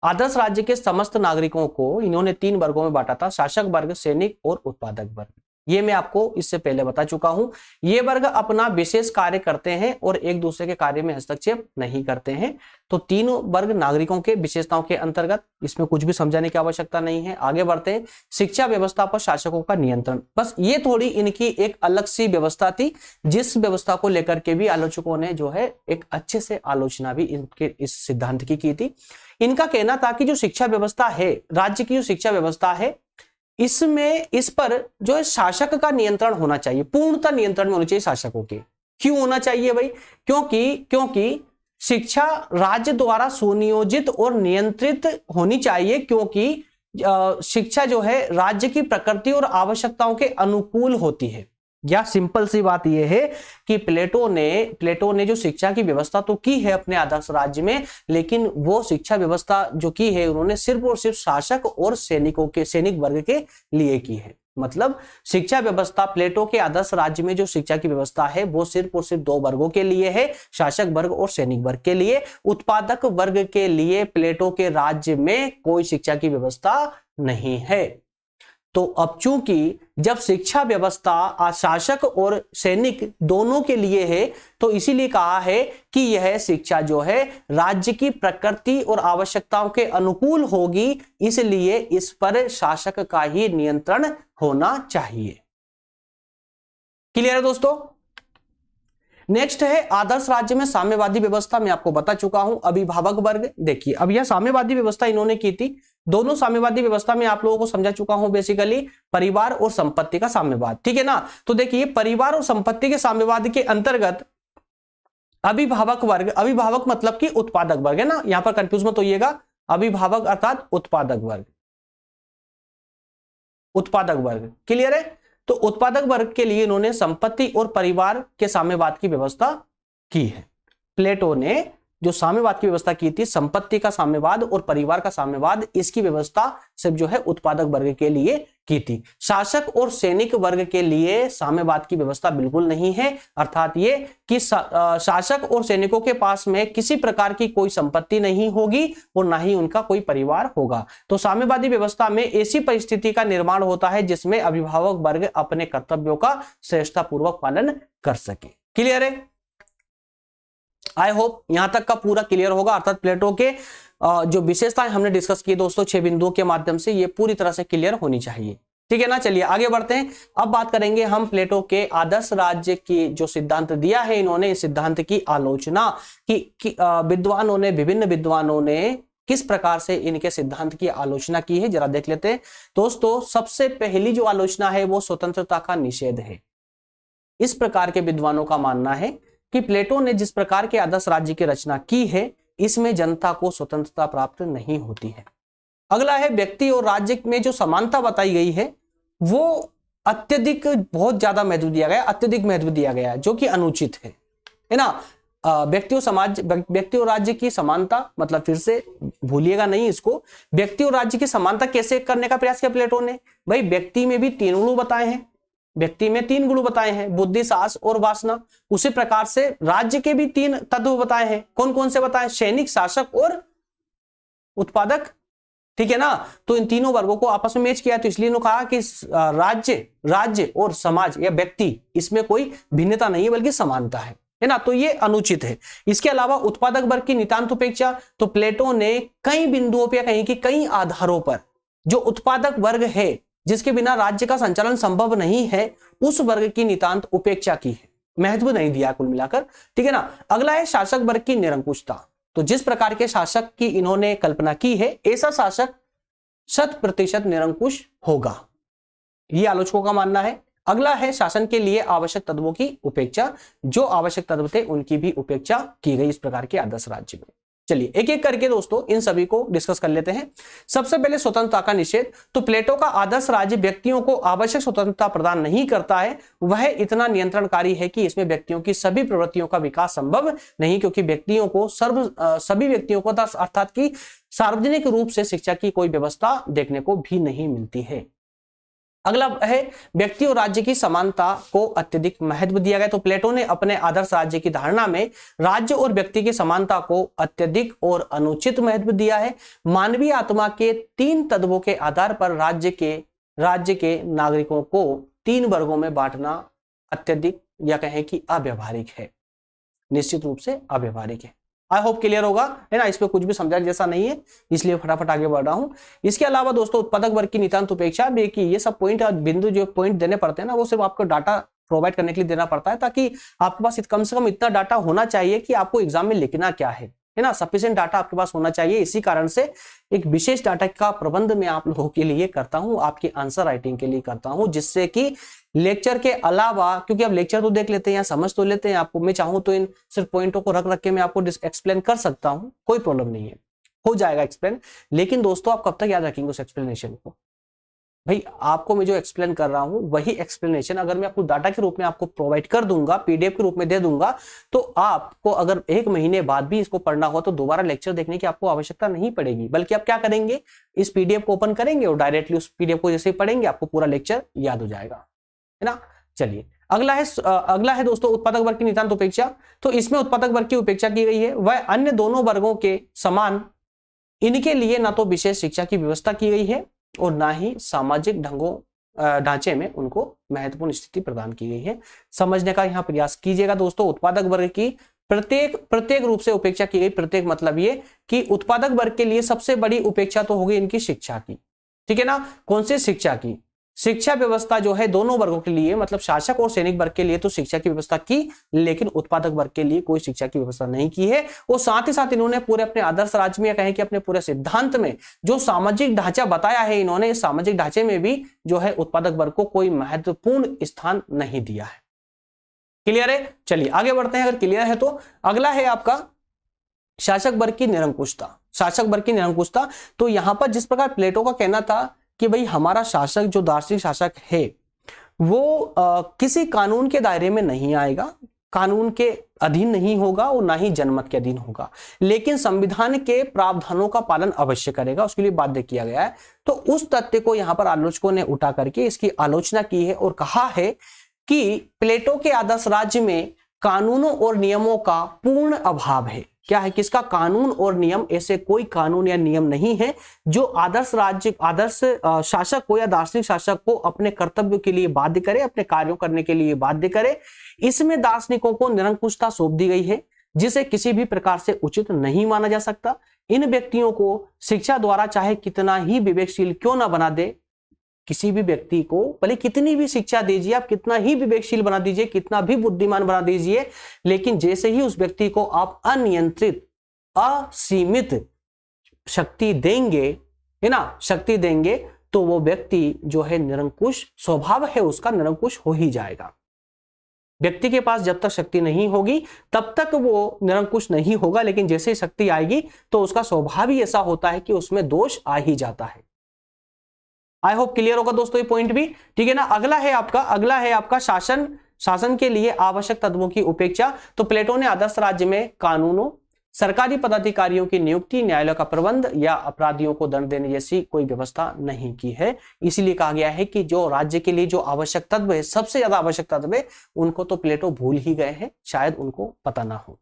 आदर्श राज्य के समस्त नागरिकों को इन्होंने 3 वर्गों में बांटा था, शासक वर्ग, सैनिक और उत्पादक वर्ग। ये मैं आपको इससे पहले बता चुका हूं। ये वर्ग अपना विशेष कार्य करते हैं और एक दूसरे के कार्य में हस्तक्षेप नहीं करते हैं। तो 3 वर्ग नागरिकों के विशेषताओं के अंतर्गत, इसमें कुछ भी समझाने की आवश्यकता नहीं है। आगे बढ़ते हैं। शिक्षा व्यवस्था पर शासकों का नियंत्रण। बस ये थोड़ी इनकी एक अलग सी व्यवस्था थी, जिस व्यवस्था को लेकर के भी आलोचकों ने जो है एक अच्छे से आलोचना भी इनके इस सिद्धांत की थी। इनका कहना था कि जो शिक्षा व्यवस्था है, राज्य की जो शिक्षा व्यवस्था है, इसमें इस पर जो है शासक का नियंत्रण होना चाहिए, पूर्णतः नियंत्रण में होना चाहिए शासकों के। क्यों होना चाहिए भाई? क्योंकि शिक्षा राज्य द्वारा सुनियोजित और नियंत्रित होनी चाहिए, क्योंकि शिक्षा जो है राज्य की प्रकृति और आवश्यकताओं के अनुकूल होती है। या सिंपल सी बात यह है कि प्लेटो ने जो शिक्षा की व्यवस्था तो की है अपने आदर्श राज्य में, लेकिन वो शिक्षा व्यवस्था जो की है उन्होंने सिर्फ और सिर्फ शासक और सैनिक वर्ग के लिए की है। मतलब शिक्षा व्यवस्था प्लेटो के आदर्श राज्य में जो शिक्षा की व्यवस्था है वो सिर्फ और सिर्फ 2 वर्गों के लिए है, शासक वर्ग और सैनिक वर्ग के लिए। उत्पादक वर्ग के लिए प्लेटो के राज्य में कोई शिक्षा की व्यवस्था नहीं है। तो अब चूंकि जब शिक्षा व्यवस्था शासक और सैनिक दोनों के लिए है, तो इसीलिए कहा है कि यह शिक्षा जो है राज्य की प्रकृति और आवश्यकताओं के अनुकूल होगी, इसलिए इस पर शासक का ही नियंत्रण होना चाहिए। क्लियर है दोस्तों? नेक्स्ट है आदर्श राज्य में साम्यवादी व्यवस्था। मैं आपको बता चुका हूं। अभिभावक वर्ग, देखिए अब यह साम्यवादी व्यवस्था इन्होंने की थी। दोनों साम्यवादी व्यवस्था में आप लोगों को समझा चुका हूं, बेसिकली परिवार और संपत्ति का साम्यवाद, ठीक है ना। तो देखिए परिवार और संपत्ति के साम्यवाद के अंतर्गत अभिभावक वर्ग, अभिभावक मतलब कि उत्पादक वर्ग है ना, यहां पर कंफ्यूज मत होइएगा। अभिभावक अर्थात उत्पादक वर्ग, उत्पादक वर्ग। क्लियर है? तो उत्पादक वर्ग के लिए इन्होंने संपत्ति और परिवार के साम्यवाद की व्यवस्था की है। प्लेटो ने जो साम्यवाद की व्यवस्था की थी, संपत्ति का साम्यवाद और परिवार का साम्यवाद, इसकी व्यवस्था सिर्फ जो है उत्पादक वर्ग के लिए की थी। शासक और सैनिक वर्ग के लिए साम्यवाद की व्यवस्था बिल्कुल नहीं है, अर्थात ये कि शासक और सैनिकों के पास में किसी प्रकार की कोई संपत्ति नहीं होगी और ना ही उनका कोई परिवार होगा। तो साम्यवादी व्यवस्था में ऐसी परिस्थिति का निर्माण होता है जिसमें अभिभावक वर्ग अपने कर्तव्यों का श्रेष्ठतापूर्वक पालन कर सके। क्लियर है? आई होप यहां तक का पूरा क्लियर होगा। अर्थात प्लेटो के जो विशेषताएं हमने डिस्कस की दोस्तों 6 बिंदुओं के माध्यम से, ये पूरी तरह से क्लियर होनी चाहिए। ठीक है ना? चलिए आगे बढ़ते हैं। अब बात करेंगे हम प्लेटो के आदर्श राज्य की जो सिद्धांत दिया है इन्होंने, इस सिद्धांत की आलोचना की विद्वानों ने, विभिन्न विद्वानों ने किस प्रकार से इनके सिद्धांत की आलोचना की है, जरा देख लेते हैं। दोस्तों सबसे पहली जो आलोचना है वो स्वतंत्रता का निषेध है। इस प्रकार के विद्वानों का मानना है कि प्लेटो ने जिस प्रकार के आदर्श राज्य की रचना की है, इसमें जनता को स्वतंत्रता प्राप्त नहीं होती है। अगला है व्यक्ति और राज्य में जो समानता बताई गई है वो अत्यधिक, बहुत ज्यादा महत्व दिया गया, अत्यधिक महत्व दिया गया जो कि अनुचित है ना। व्यक्ति और राज्य की समानता, मतलब फिर से भूलिएगा नहीं इसको, व्यक्ति और राज्य की समानता कैसे करने का प्रयास किया प्लेटो ने? भाई व्यक्ति में भी 3 गुण बताए हैं, व्यक्ति में 3 गुण बताए हैं, बुद्धि, साहस और वासना। उसी प्रकार से राज्य के भी 3 तत्व बताए हैं। कौन कौन से बताए? सैनिक, शासक और उत्पादक। ठीक है ना? तो इन तीनों वर्गों को आपस में मैच किया, तो इसलिए उन्होंने कहा कि राज्य और समाज या व्यक्ति, इसमें कोई भिन्नता नहीं है बल्कि समानता है ना। तो ये अनुचित है। इसके अलावा उत्पादक वर्ग की नितांत उपेक्षा, तो प्लेटो ने कई बिंदुओं पर, कहीं कि कई आधारों पर जो उत्पादक वर्ग है जिसके बिना राज्य का संचालन संभव नहीं है, उस वर्ग की नितांत उपेक्षा की है, महत्व नहीं दिया कुल मिलाकर। ठीक है ना? अगला है शासक वर्ग की निरंकुशता। तो जिस प्रकार के शासक की इन्होंने कल्पना की है, ऐसा शासक 100% निरंकुश होगा, ये आलोचकों का मानना है। अगला है शासन के लिए आवश्यक तत्वों की उपेक्षा, जो आवश्यक तत्व थे उनकी भी उपेक्षा की गई इस प्रकार के आदर्श राज्य में। चलिए एक एक करके दोस्तों इन सभी को डिस्कस कर लेते हैं। सबसे पहले स्वतंत्रता का निषेध। तो प्लेटो का आदर्श राज्य व्यक्तियों को आवश्यक स्वतंत्रता प्रदान नहीं करता है, वह इतना नियंत्रणकारी है कि इसमें व्यक्तियों की सभी प्रवृत्तियों का विकास संभव नहीं, क्योंकि व्यक्तियों को सभी व्यक्तियों को, अर्थात कि सार्वजनिक रूप से शिक्षा की कोई व्यवस्था देखने को भी नहीं मिलती है। अगला है व्यक्ति और राज्य की समानता को अत्यधिक महत्व दिया गया। तो प्लेटो ने अपने आदर्श राज्य की धारणा में राज्य और व्यक्ति की समानता को अत्यधिक और अनुचित महत्व दिया है। मानवीय आत्मा के 3 तत्वों के आधार पर राज्य के नागरिकों को 3 वर्गों में बांटना अत्यधिक, या कहें कि अव्यवहारिक है, निश्चित रूप से अव्यवहारिक है। आई होप क्लियर होगा, है ना? इसमें कुछ भी समझाने जैसा नहीं है, इसलिए फटाफट आगे बढ़ रहा हूं। इसके अलावा दोस्तों उत्पादक वर्ग की नितांत उपेक्षा भी, कि ये सब पॉइंट और बिंदु जो पॉइंट देने पड़ते हैं ना, वो सिर्फ आपको डाटा प्रोवाइड करने के लिए देना पड़ता है, ताकि आपके पास कम से कम इतना डाटा होना चाहिए कि आपको एग्जाम में लिखना क्या है ना। सफिशिएंट डाटा आपके पास होना चाहिए। इसी कारण से एक विशेष डाटा का प्रबंध मैं आप लोगों के लिए करता हूं, आपकी आंसर राइटिंग के लिए करता हूं, जिससे कि लेक्चर के अलावा, क्योंकि आप लेक्चर तो देख लेते हैं या समझ तो लेते हैं, आपको मैं चाहूं तो इन सिर्फ पॉइंटों को रख के मैं आपको एक्सप्लेन कर सकता हूं, कोई प्रॉब्लम नहीं है, हो जाएगा एक्सप्लेन। लेकिन दोस्तों आप कब तक याद रखेंगे उस एक्सप्लेनेशन को? भाई आपको मैं जो एक्सप्लेन कर रहा हूं वही एक्सप्लेनेशन अगर मैं आपको डाटा के रूप में आपको प्रोवाइड कर दूंगा, पीडीएफ के रूप में दे दूंगा, तो आपको अगर 1 महीने बाद भी इसको पढ़ना हो तो दोबारा लेक्चर देखने की आपको आवश्यकता नहीं पड़ेगी, बल्कि आप क्या करेंगे, इस पीडीएफ को ओपन करेंगे और डायरेक्टली उस पीडीएफ को जैसे ही पढ़ेंगे आपको पूरा लेक्चर याद हो जाएगा, है ना। चलिए अगला है दोस्तों उत्पादक वर्ग की नितांत उपेक्षा। तो इसमें उत्पादक वर्ग की उपेक्षा की गई है, वह अन्य दोनों वर्गों के समान, इनके लिए ना तो विशेष शिक्षा की व्यवस्था की गई है और ना ही सामाजिक ढांचे में उनको महत्वपूर्ण स्थिति प्रदान की गई है। समझने का यहाँ प्रयास कीजिएगा दोस्तों। उत्पादक वर्ग की प्रत्येक रूप से उपेक्षा की गई। प्रत्येक मतलब ये कि उत्पादक वर्ग के लिए सबसे बड़ी उपेक्षा तो होगी इनकी शिक्षा की, ठीक है ना। कौन सी शिक्षा की? शिक्षा व्यवस्था जो है दोनों वर्गों के लिए, मतलब शासक और सैनिक वर्ग के लिए तो शिक्षा की व्यवस्था की, लेकिन उत्पादक वर्ग के लिए कोई शिक्षा की व्यवस्था नहीं की है। और साथ ही साथ इन्होंने पूरे अपने आदर्श राज्य में, कहें कि अपने पूरे सिद्धांत में जो सामाजिक ढांचा बताया है, इन्होंने इस सामाजिक ढांचे में भी जो है उत्पादक वर्ग को कोई महत्वपूर्ण स्थान नहीं दिया है। क्लियर है? चलिए आगे बढ़ते हैं। अगर क्लियर है तो अगला है आपका शासक वर्ग की निरंकुशता। शासक वर्ग की निरंकुशता, तो यहां पर जिस प्रकार प्लेटो का कहना था कि भाई हमारा शासक जो दार्शनिक शासक है वो किसी कानून के दायरे में नहीं आएगा, कानून के अधीन नहीं होगा और ना ही जनमत के अधीन होगा, लेकिन संविधान के प्रावधानों का पालन अवश्य करेगा, उसके लिए बाध्य किया गया है। तो उस तथ्य को यहां पर आलोचकों ने उठा करके इसकी आलोचना की है और कहा है कि प्लेटो के आदर्श राज्य में कानूनों और नियमों का पूर्ण अभाव है। क्या है? किसका? कानून और नियम। ऐसे कोई कानून या नियम नहीं है जो आदर्श राज्य, आदर्श शासक को या दार्शनिक शासक को अपने कर्तव्य के लिए बाध्य करे, अपने कार्यों करने के लिए बाध्य करे। इसमें दार्शनिकों को निरंकुशता सौंप दी गई है जिसे किसी भी प्रकार से उचित नहीं माना जा सकता। इन व्यक्तियों को शिक्षा द्वारा चाहे कितना ही विवेकशील क्यों ना बना दे, किसी भी व्यक्ति को भले कितनी भी शिक्षा दीजिए, आप कितना ही विवेकशील बना दीजिए, कितना भी बुद्धिमान बना दीजिए, लेकिन जैसे ही उस व्यक्ति को आप अनियंत्रित असीमित शक्ति देंगे, है ना, शक्ति देंगे, तो वो व्यक्ति जो है निरंकुश, स्वभाव है उसका निरंकुश हो ही जाएगा। व्यक्ति के पास जब तक शक्ति नहीं होगी तब तक वो निरंकुश नहीं होगा, लेकिन जैसे ही शक्ति आएगी तो उसका स्वभाव ही ऐसा होता है कि उसमें दोष आ ही जाता है। आई होप क्लियर होगा दोस्तों ये पॉइंट भी, ठीक है ना। अगला है आपका शासन के लिए आवश्यक तत्वों की उपेक्षा। तो प्लेटो ने आदर्श राज्य में कानूनों, सरकारी पदाधिकारियों की नियुक्ति, न्यायालय का प्रबंध या अपराधियों को दंड देने जैसी कोई व्यवस्था नहीं की है। इसीलिए कहा गया है कि जो राज्य के लिए जो आवश्यक तत्व है, सबसे ज्यादा आवश्यक तत्व है, उनको तो प्लेटो भूल ही गए हैं, शायद उनको पता ना हो,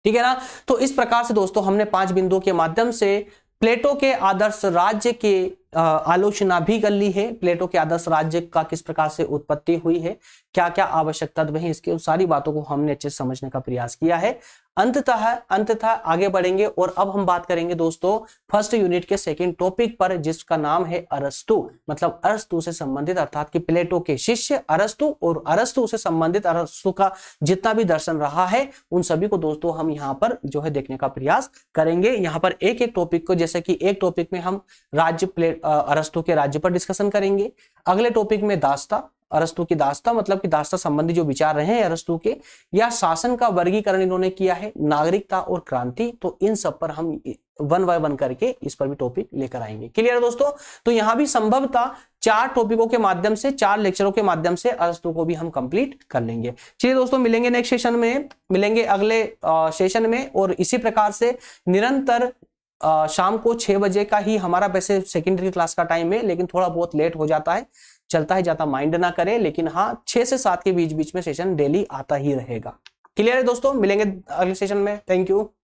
ठीक है ना। तो इस प्रकार से दोस्तों हमने 5 बिंदुओं के माध्यम से प्लेटो के आदर्श राज्य के आलोचना भी कर ली है। प्लेटो के आदर्श राज्य का किस प्रकार से उत्पत्ति हुई है, क्या क्या आवश्यक तत्व हैं, इसके सारी बातों को हमने अच्छे से समझने का प्रयास किया है। अंततः आगे बढ़ेंगे और अब हम बात करेंगे दोस्तों फर्स्ट यूनिट के सेकंड टॉपिक पर, जिसका नाम है अरस्तु, मतलब अरस्तु से संबंधित, अर्थात कि प्लेटो के शिष्य अरस्तु और अरस्तु से संबंधित अरस्तु का जितना भी दर्शन रहा है उन सभी को दोस्तों हम यहाँ पर जो है देखने का प्रयास करेंगे। यहाँ पर एक एक टॉपिक को, जैसे कि एक टॉपिक में हम राज्य अरस्तु के राज्य पर डिस्कशन करेंगे, अगले टॉपिक में दास्ता, अरस्तु की दास्ता मतलब कि दास्ता संबंधी जो विचार रहे हैं अरस्तु के, या शासन का वर्गीकरण इन्होंने किया है, नागरिकता और क्रांति। तो इन सब पर हम 1 बाय 1 करके इस पर भी टॉपिक लेकर आएंगे। क्लियर है दोस्तों। तो यहां भी संभवतः 4 टॉपिकों के माध्यम से, 4 लेक्चरों के माध्यम से अरस्तु को भी हम कंप्लीट कर लेंगे। चलिए दोस्तों, मिलेंगे नेक्स्ट सेशन में, मिलेंगे अगले सेशन में। और इसी प्रकार से निरंतर शाम को 6 बजे का ही हमारा वैसे सेकेंडरी क्लास का टाइम है, लेकिन थोड़ा बहुत लेट हो जाता है, चलता है जाता, माइंड ना करें, लेकिन हाँ 6 से 7 के बीच में सेशन डेली आता ही रहेगा। क्लियर है दोस्तों, मिलेंगे अगले सेशन में। Thank you.